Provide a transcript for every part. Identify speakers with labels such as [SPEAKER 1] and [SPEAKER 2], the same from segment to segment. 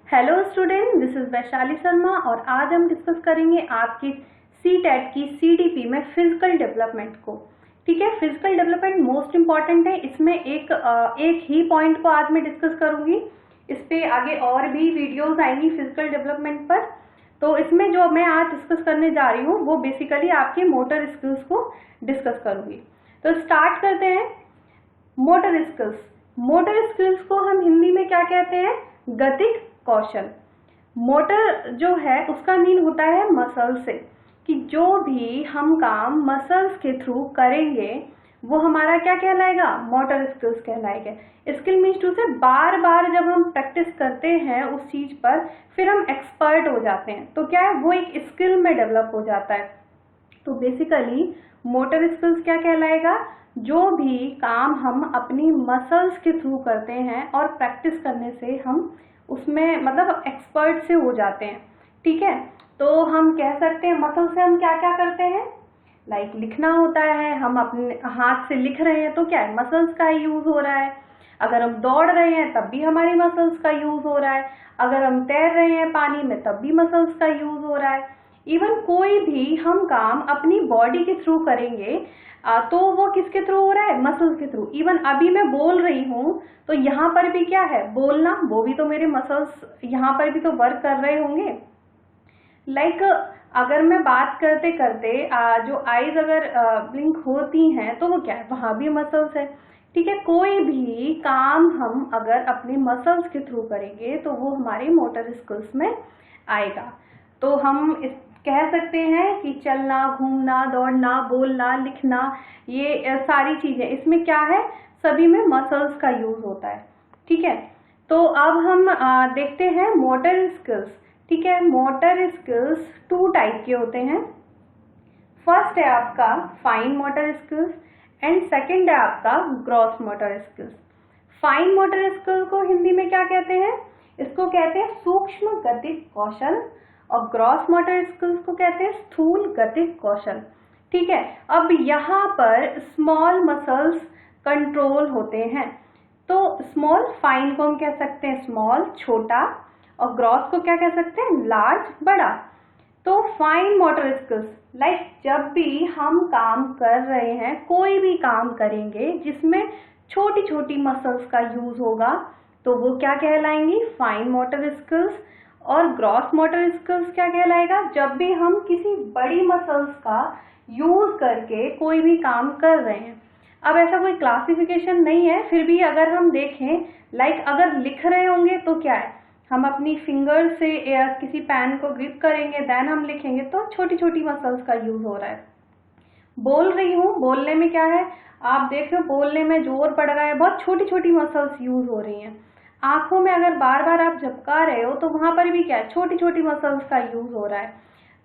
[SPEAKER 1] Hello student, this is Vaishali Sharma और आज हम डिस्कस करेंगे आपकी सीटेट की सीडीपी में फिजिकल डेवलपमेंट को। ठीक है, फिजिकल डेवलपमेंट मोस्ट इम्पॉर्टेंट है। इसमें एक ही पॉइंट को आज मैं डिस्कस करूंगी। इस पे आगे और भी वीडियोस आएंगी फिजिकल डेवलपमेंट पर। तो इसमें जो मैं आज डिस्कस करने जा रही हूँ वो बेसिकली आपके मोटर स्किल्स को डिस्कस करूंगी। तो स्टार्ट करते हैं। मोटर स्किल्स, मोटर स्किल्स को हम हिंदी में क्या कहते हैं? गतिक कौशल। मोटर जो है उसका मीन होता है मसल से, कि जो भी हम काम मसल्स के थ्रू करेंगे वो हमारा क्या कहलाएगा? मोटर स्किल्स कहलाएगा। स्किल मीन्स टू से बार बार जब हम प्रैक्टिस करते हैं उस चीज पर फिर हम एक्सपर्ट हो जाते हैं, तो क्या है वो एक स्किल में डेवलप हो जाता है। तो बेसिकली मोटर स्किल्स क्या कहलाएगा? जो भी काम हम अपनी मसल्स के थ्रू करते हैं और प्रैक्टिस करने से हम उसमें मतलब एक्सपर्ट से हो जाते हैं। ठीक है, तो हम कह सकते हैं मसल से हम क्या क्या करते हैं। लाइक लिखना होता है, हम अपने हाथ से लिख रहे हैं तो क्या है? मसल्स का यूज हो रहा है। अगर हम दौड़ रहे हैं तब भी हमारी मसल्स का यूज हो रहा है। अगर हम तैर रहे हैं पानी में तब भी मसल्स का यूज हो रहा है। इवन कोई भी हम काम अपनी बॉडी के थ्रू करेंगे तो वो किसके थ्रू हो रहा है? मसल्स के थ्रू। इवन अभी मैं बोल रही हूँ तो यहाँ पर भी क्या है? बोलना, वो भी तो मेरे मसल्स यहाँ पर भी तो वर्क कर रहे होंगे। लाइक अगर मैं बात करते करते जो आईज अगर ब्लिंक होती हैं तो वो क्या है? वहां भी मसल्स है। ठीक है, कोई भी काम हम अगर अपने मसल्स के थ्रू करेंगे तो वो हमारे मोटर स्किल्स में आएगा। तो हम कह सकते हैं कि चलना, घूमना, दौड़ना, बोलना, लिखना, ये सारी चीजें इसमें क्या है? सभी में मसल्स का यूज होता है। ठीक है, तो अब हम देखते हैं मोटर स्किल्स। ठीक है, मोटर स्किल्स टू टाइप के होते हैं। फर्स्ट है आपका fine motor skills and second है आपका gross motor skills. Fine motor skill को हिंदी में क्या कहते हैं? इसको कहते हैं सूक्ष्म गतिक कौशल और ग्रॉस मोटर स्किल्स को कहते हैं स्थूल गतिक कौशल। ठीक है, अब यहाँ पर स्मॉल मसल्स कंट्रोल होते हैं। तो स्मॉल, फाइन को हम कह सकते हैं स्मॉल छोटा, और ग्रॉस को क्या कह सकते हैं? लार्ज बड़ा। तो फाइन मोटर स्किल्स, लाइक जब भी हम काम कर रहे हैं, कोई भी काम करेंगे जिसमें छोटी छोटी मसल्स का यूज होगा तो वो क्या कहलाएंगी? Fine motor skills. और ग्रॉस मोटर स्किल्स क्या कहलाएगा? जब भी हम किसी बड़ी मसल्स का यूज करके कोई भी काम कर रहे हैं। अब ऐसा कोई क्लासिफिकेशन नहीं है, फिर भी अगर हम देखें, लाइक अगर लिख रहे होंगे तो क्या है? हम अपनी फिंगर से किसी पेन को ग्रिप करेंगे, देन हम लिखेंगे, तो छोटी छोटी मसल्स का यूज हो रहा है। बोल रही हूँ, बोलने में क्या है? आप देख रहे हो बोलने में जोर पड़ रहा है, बहुत छोटी छोटी मसल्स यूज हो रही हैं। आंखों में अगर बार बार आप झपका रहे हो तो वहां पर भी क्या है? छोटी छोटी मसल्स का यूज हो रहा है।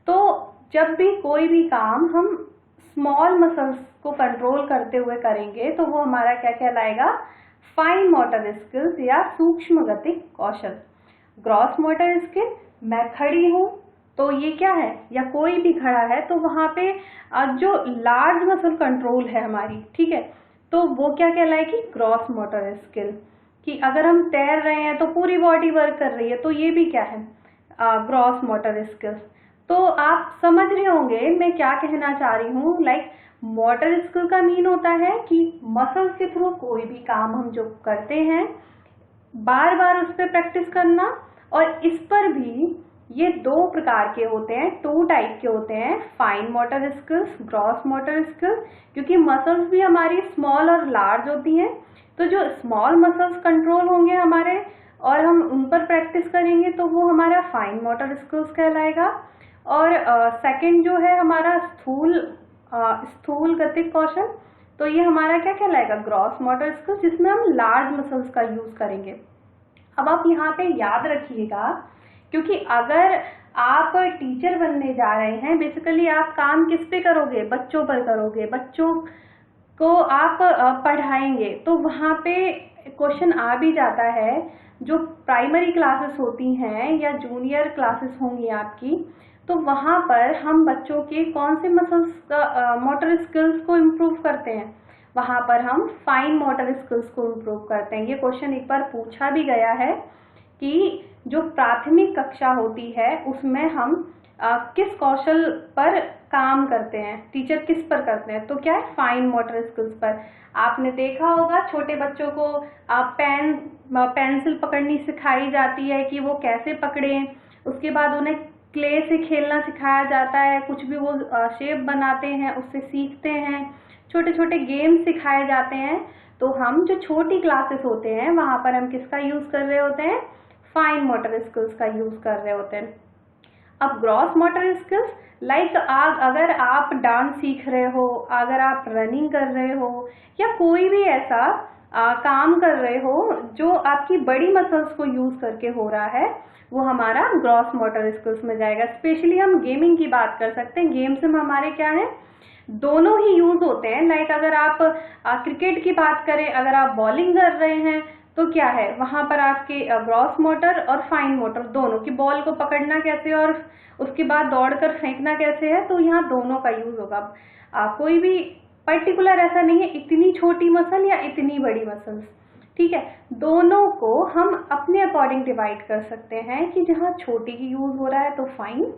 [SPEAKER 1] तो जब भी कोई भी काम हम स्मॉल मसल्स को कंट्रोल करते हुए करेंगे तो वो हमारा क्या कहलाएगा? फाइन मोटर स्किल्स या सूक्ष्म गतिक कौशल। ग्रॉस मोटर स्किल, मैं खड़ी हूं तो ये क्या है? या कोई भी खड़ा है तो वहां पे जो लार्ज मसल कंट्रोल है हमारी, ठीक है, तो वो क्या कहलाएगी? Gross motor skill. कि अगर हम तैर रहे हैं तो पूरी बॉडी वर्क कर रही है, तो ये भी क्या है? Gross motor skills. तो आप समझ रहे होंगे मैं क्या कहना चाह रही हूँ। लाइक मोटर स्किल का मीन होता है कि मसल्स के थ्रू कोई भी काम हम जो करते हैं बार बार उस पर प्रैक्टिस करना। और इस पर भी ये दो प्रकार के होते हैं, टू टाइप के होते हैं, fine motor skills, gross motor skills. क्योंकि मसल्स भी हमारी स्मॉल और लार्ज होती हैं, तो जो स्मॉल मसल्स कंट्रोल होंगे हमारे और हम उन पर प्रैक्टिस करेंगे तो वो हमारा फाइन मोटर स्किल्स कहलाएगा। और सेकंड जो है हमारा स्थूल गतिक कौशल, तो ये हमारा क्या कहलाएगा? ग्रॉस मोटर स्किल्स, जिसमें हम लार्ज मसल्स का यूज करेंगे। अब आप यहाँ पे याद रखिएगा, क्योंकि अगर आप टीचर बनने जा रहे हैं, बेसिकली आप काम किस पे करोगे? बच्चों पर करोगे, बच्चों को आप पढ़ाएंगे, तो वहाँ पे क्वेश्चन आ भी जाता है। जो प्राइमरी क्लासेस होती हैं या जूनियर क्लासेस होंगी आपकी, तो वहाँ पर हम बच्चों के कौन से मसल्स का मोटर स्किल्स को इम्प्रूव करते हैं? वहाँ पर हम फाइन मोटर स्किल्स को इम्प्रूव करते हैं। ये क्वेश्चन एक बार पूछा भी गया है कि जो प्राथमिक कक्षा होती है उसमें हम किस कौशल पर काम करते हैं, टीचर किस पर करते हैं, तो क्या है, फाइन मोटर स्किल्स पर। आपने देखा होगा छोटे बच्चों को पेंसिल पकड़नी सिखाई जाती है कि वो कैसे पकड़ें, उसके बाद उन्हें क्ले से खेलना सिखाया जाता है, कुछ भी वो शेप बनाते हैं उससे सीखते हैं, छोटे छोटे गेम सिखाए जाते हैं। तो हम जो छोटी क्लासेस होते हैं वहां पर हम किसका यूज कर रहे होते हैं, फाइन मोटर स्किल्स का यूज कर रहे होते हैं। अब ग्रॉस मोटर स्किल्स लाइक अगर आप डांस सीख रहे हो, अगर आप रनिंग कर रहे हो, या कोई भी ऐसा काम कर रहे हो जो आपकी बड़ी मसल्स को यूज करके हो रहा है, वो हमारा ग्रॉस मोटर स्किल्स में जाएगा। स्पेशली हम गेमिंग की बात कर सकते हैं, गेम्स में हमारे क्या है, दोनों ही यूज होते हैं। लाइक अगर आप क्रिकेट की बात करें, अगर आप बॉलिंग कर रहे हैं तो क्या है, वहां पर आपके ग्रॉस मोटर और फाइन मोटर दोनों की, बॉल को पकड़ना कैसे और उसके बाद दौड़कर फेंकना कैसे है, तो यहाँ दोनों का यूज होगा। कोई भी पर्टिकुलर ऐसा नहीं है इतनी छोटी मसल या इतनी बड़ी मसल्स, ठीक है, दोनों को हम अपने अकॉर्डिंग डिवाइड कर सकते हैं कि जहाँ छोटी की यूज हो रहा है तो फाइन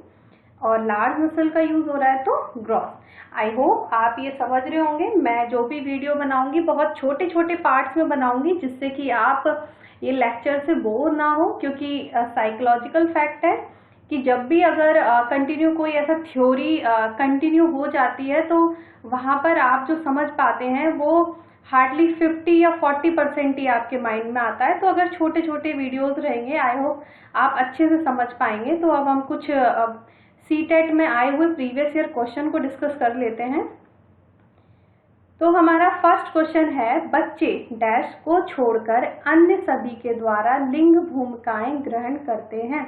[SPEAKER 1] और लार्ज मसल का यूज हो रहा है तो ग्रॉस। आई होप आप ये समझ रहे होंगे। मैं जो भी वीडियो बनाऊंगी बहुत छोटे छोटे पार्ट्स में बनाऊंगी जिससे कि आप ये लेक्चर से बोर ना हो, क्योंकि साइकोलॉजिकल फैक्ट है कि जब भी अगर कंटिन्यू कोई ऐसा थ्योरी कंटिन्यू हो जाती है तो वहां पर आप जो समझ पाते हैं वो हार्डली 50 या 40% ही आपके माइंड में आता है। तो अगर छोटे छोटे वीडियोस रहेंगे आई होप आप अच्छे से समझ पाएंगे। तो अब हम कुछ सीटेट में आए हुए प्रीवियस ईयर क्वेश्चन को डिस्कस कर लेते हैं। तो हमारा फर्स्ट क्वेश्चन है, बच्चे डैश को छोड़कर अन्य सभी के द्वारा लिंग भूमिकाएं ग्रहण करते हैं।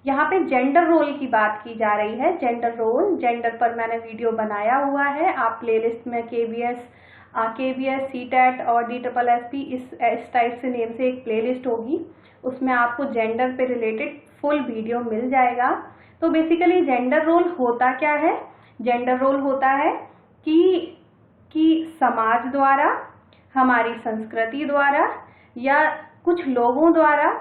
[SPEAKER 1] यहाँ पे जेंडर रोल की बात की जा रही है। जेंडर रोल, जेंडर पर मैंने वीडियो बनाया हुआ है, आप प्लेलिस्ट में KVS सीटेट और DSSP इस टाइप से नेम से एक प्लेलिस्ट होगी, उसमें आपको जेंडर पे रिलेटेड फुल वीडियो मिल जाएगा। तो बेसिकली जेंडर रोल होता क्या है, जेंडर रोल होता है कि समाज द्वारा, हमारी संस्कृति द्वारा या कुछ लोगों द्वारा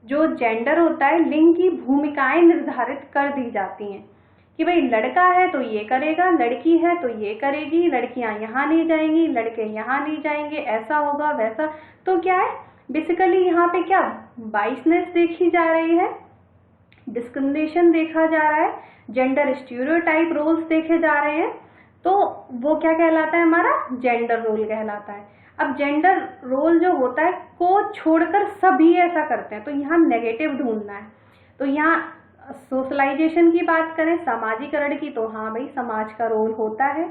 [SPEAKER 1] जो जेंडर होता है, लिंग की भूमिकाएं निर्धारित कर दी जाती हैं कि भाई लड़का है तो ये करेगा, लड़की है तो ये करेगी, लड़कियां यहाँ नहीं जाएंगी, लड़के यहाँ नहीं जाएंगे, ऐसा होगा वैसा। तो क्या है, बेसिकली यहाँ पे क्या बाइसनेस देखी जा रही है, डिस्क्रिमिनेशन देखा जा रहा है, जेंडर स्टीरियोटाइप रोल्स देखे जा रहे हैं। तो वो क्या कहलाता है, हमारा जेंडर रोल कहलाता है। अब जेंडर रोल जो होता है को छोड़कर सभी ऐसा करते हैं, तो यहाँ नेगेटिव ढूंढना है। तो यहाँ सोशलाइजेशन की बात करें, सामाजिकरण की, तो हाँ भाई समाज का रोल होता है।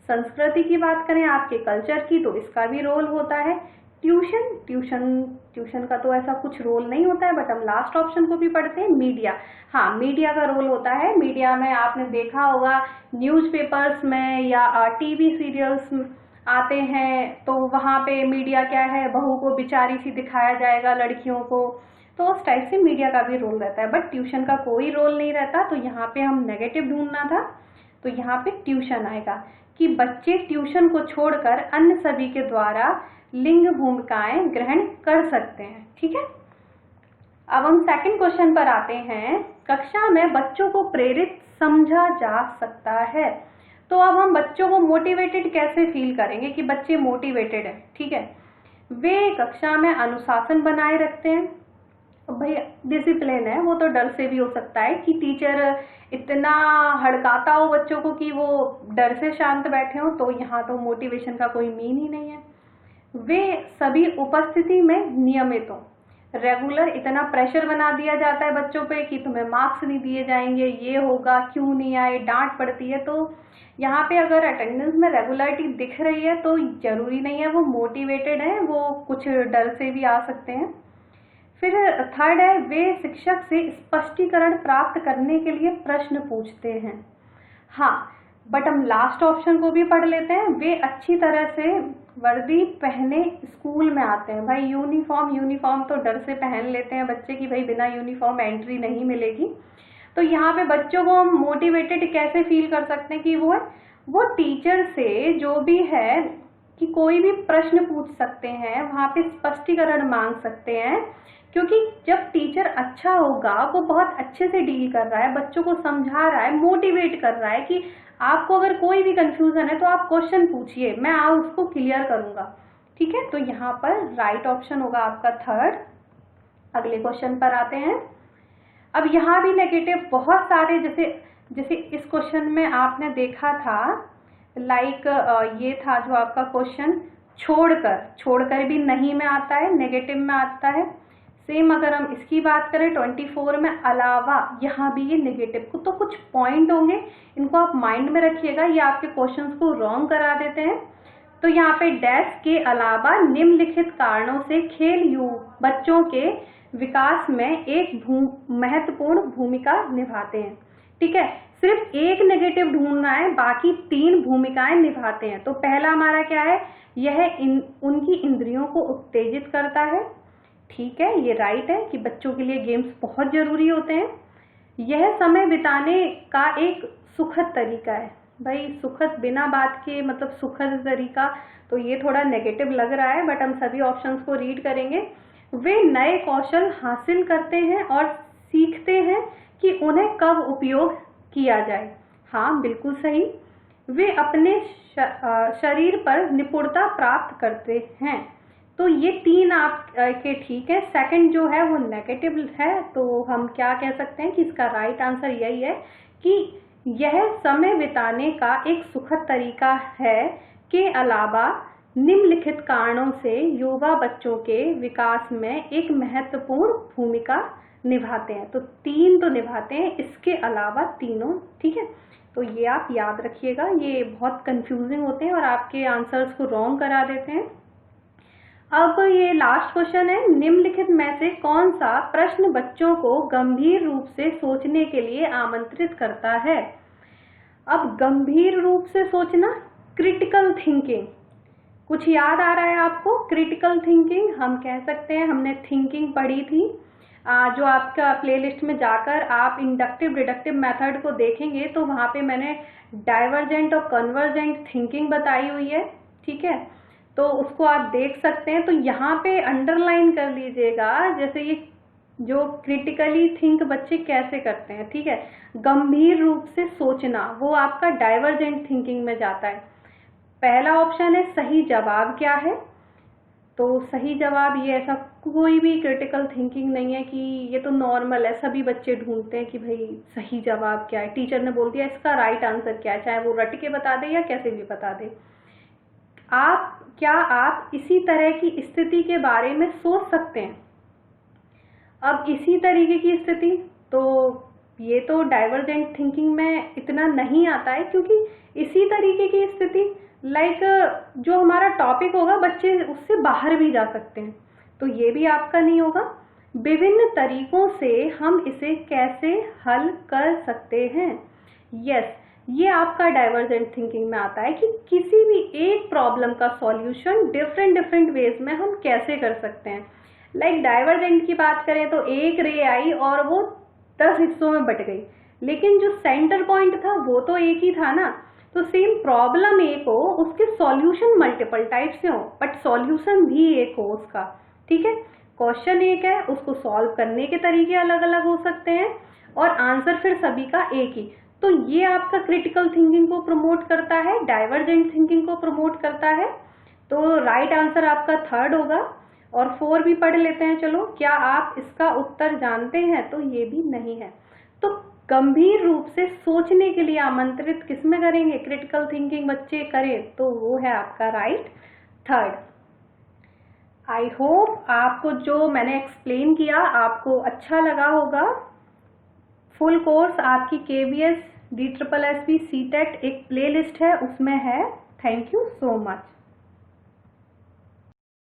[SPEAKER 1] संस्कृति की बात करें आपके कल्चर की, तो इसका भी रोल होता है। ट्यूशन का तो ऐसा कुछ रोल नहीं होता है, बट हम लास्ट ऑप्शन को भी पढ़ते हैं। मीडिया, हाँ मीडिया का रोल होता है। मीडिया में आपने देखा होगा न्यूज़पेपर्स में या टीवी सीरियल्स आते हैं, तो वहाँ पे मीडिया क्या है, बहू को बेचारी सी दिखाया जाएगा, लड़कियों को, तो उस टाइप से मीडिया का भी रोल रहता है। बट ट्यूशन का कोई रोल नहीं रहता, तो यहाँ पे हम नेगेटिव ढूंढना था, तो यहाँ पे ट्यूशन आएगा कि बच्चे ट्यूशन को छोड़कर अन्य सभी के द्वारा लिंग भूमिकाएं ग्रहण कर सकते हैं। ठीक है, अब हम सेकंड क्वेश्चन पर आते हैं। कक्षा में बच्चों को प्रेरित समझा जा सकता है। तो अब हम बच्चों को मोटिवेटेड कैसे फील करेंगे कि बच्चे मोटिवेटेड है। ठीक है, वे कक्षा में अनुशासन बनाए रखते हैं। भाई डिसिप्लिन है, वो तो डर से भी हो सकता है कि टीचर इतना हड़काता हो बच्चों को कि वो डर से शांत बैठे हो, तो यहाँ तो मोटिवेशन का कोई मीन ही नहीं है। वे सभी उपस्थिति में नियमित हो, रेगुलर, इतना प्रेशर बना दिया जाता है बच्चों पे कि तुम्हें मार्क्स नहीं दिए जाएंगे, ये होगा, क्यों नहीं आए, डांट पड़ती है। तो यहाँ पे अगर अटेंडेंस में रेगुलरिटी दिख रही है तो जरूरी नहीं है वो मोटिवेटेड है, वो कुछ डर से भी आ सकते हैं। फिर थर्ड है, वे शिक्षक से स्पष्टीकरण प्राप्त करने के लिए प्रश्न पूछते हैं। हाँ, बट हम लास्ट ऑप्शन को भी पढ़ लेते हैं। वे अच्छी तरह से वर्दी पहने स्कूल में आते हैं। भाई यूनिफॉर्म तो डर से पहन लेते हैं बच्चे की भाई बिना यूनिफॉर्म एंट्री नहीं मिलेगी। तो यहाँ पे बच्चों को हम मोटिवेटेड कैसे फील कर सकते हैं कि वो टीचर से जो भी है कि कोई भी प्रश्न पूछ सकते हैं, वहाँ पे स्पष्टीकरण मांग सकते हैं क्योंकि जब टीचर अच्छा होगा, वो बहुत अच्छे से डील कर रहा है, बच्चों को समझा रहा है, मोटिवेट कर रहा है कि आपको अगर कोई भी कंफ्यूजन है तो आप क्वेश्चन पूछिए, मैं उसको क्लियर करूंगा। ठीक है, तो यहाँ पर राइट ऑप्शन होगा आपका थर्ड। अगले क्वेश्चन पर आते हैं। अब यहाँ भी नेगेटिव बहुत सारे, जैसे इस क्वेश्चन में आपने देखा था, लाइक ये था जो आपका क्वेश्चन, छोड़कर भी नहीं में आता है, नेगेटिव में आता है। सेम अगर हम इसकी बात करें 24 में अलावा, यहाँ भी ये नेगेटिव। तो कुछ पॉइंट होंगे, इनको आप माइंड में रखिएगा, ये आपके क्वेश्चंस को रॉन्ग करा देते हैं। तो यहाँ पे डैश के अलावा निम्नलिखित कारणों से खेल बच्चों के विकास में एक महत्वपूर्ण भूमिका निभाते हैं। ठीक है, सिर्फ एक नेगेटिव ढूंढना है, बाकी 3 भूमिकाएं निभाते हैं। तो पहला हमारा क्या है, यह उनकी इंद्रियों को उत्तेजित करता है। ठीक है, ये राइट है कि बच्चों के लिए गेम्स बहुत जरूरी होते हैं। यह समय बिताने का एक सुखद तरीका है। भाई सुखद, बिना बात के मतलब सुखद तरीका, तो ये थोड़ा नेगेटिव लग रहा है, बट हम सभी ऑप्शंस को रीड करेंगे। वे नए कौशल हासिल करते हैं और सीखते हैं कि उन्हें कब उपयोग किया जाए। हाँ, बिल्कुल सही। वे अपने शरीर पर निपुणता प्राप्त करते हैं। तो ये 3 आपके ठीक है। सेकंड जो है वो नेगेटिव है, तो हम क्या कह सकते हैं कि इसका राइट आंसर यही है कि यह समय बिताने का एक सुखद तरीका है, के अलावा निम्नलिखित कारणों से युवा बच्चों के विकास में एक महत्वपूर्ण भूमिका निभाते हैं। तो 3 तो निभाते हैं, इसके अलावा तीनों। ठीक है, तो ये आप याद रखिएगा, ये बहुत कंफ्यूजिंग होते हैं और आपके आंसर्स को रॉन्ग करा देते हैं। अब ये लास्ट क्वेश्चन है, निम्नलिखित में से कौन सा प्रश्न बच्चों को गंभीर रूप से सोचने के लिए आमंत्रित करता है। अब गंभीर रूप से सोचना, क्रिटिकल थिंकिंग, कुछ याद आ रहा है आपको? क्रिटिकल थिंकिंग हम कह सकते हैं, हमने थिंकिंग पढ़ी थी, जो आपका प्लेलिस्ट में जाकर आप इंडक्टिव डिडक्टिव मेथड को देखेंगे तो वहां पे मैंने डाइवर्जेंट और कन्वर्जेंट थिंकिंग बताई हुई है। ठीक है, तो उसको आप देख सकते हैं। तो यहाँ पे अंडरलाइन कर लीजिएगा, जैसे ये जो क्रिटिकली थिंक बच्चे कैसे करते हैं। ठीक है, गंभीर रूप से सोचना, वो आपका डाइवर्जेंट थिंकिंग में जाता है। पहला ऑप्शन है सही जवाब क्या है, तो सही जवाब ये ऐसा कोई भी क्रिटिकल थिंकिंग नहीं है कि ये तो नॉर्मल है, सभी बच्चे ढूंढते हैं कि भाई सही जवाब क्या है, टीचर ने बोल दिया इसका राइट आंसर क्या है, चाहे वो रट के बता दे या कैसे भी बता दे। आप इसी तरह की स्थिति के बारे में सोच सकते हैं। अब इसी तरीके की स्थिति, तो ये तो डाइवर्जेंट थिंकिंग में इतना नहीं आता है, क्योंकि इसी तरीके की स्थिति लाइक जो हमारा टॉपिक होगा बच्चे उससे बाहर भी जा सकते हैं, तो ये भी आपका नहीं होगा। विभिन्न तरीकों से हम इसे कैसे हल कर सकते हैं, यस, ये आपका डाइवर्जेंट थिंकिंग में आता है कि किसी भी एक प्रॉब्लम का सॉल्यूशन डिफरेंट वेज में हम कैसे कर सकते हैं। लाइक डाइवर्जेंट की बात करें तो एक रे आई और वो 10 हिस्सों में बट गई, लेकिन जो सेंटर पॉइंट था वो तो एक ही था ना। तो सेम प्रॉब्लम एक हो, उसके सॉल्यूशन मल्टीपल टाइप से हो, बट सॉल्यूशन भी एक हो उसका। ठीक है, क्वेश्चन एक है, उसको सॉल्व करने के तरीके अलग अलग हो सकते हैं और आंसर फिर सभी का एक ही। तो ये आपका क्रिटिकल थिंकिंग को प्रमोट करता है, डाइवर्जेंट थिंकिंग को प्रमोट करता है। तो राइट आंसर आपका थर्ड होगा। और 4 भी पढ़ लेते हैं, चलो। क्या आप इसका उत्तर जानते हैं, तो ये भी नहीं है। तो गंभीर रूप से सोचने के लिए आमंत्रित किसमें करेंगे, क्रिटिकल थिंकिंग बच्चे करें, तो वो है आपका राइट थर्ड। आई होप आपको जो मैंने एक्सप्लेन किया आपको अच्छा लगा होगा। फुल कोर्स आपकी KVS DSSB CTET एक प्लेलिस्ट है, उसमें है। Thank you so much.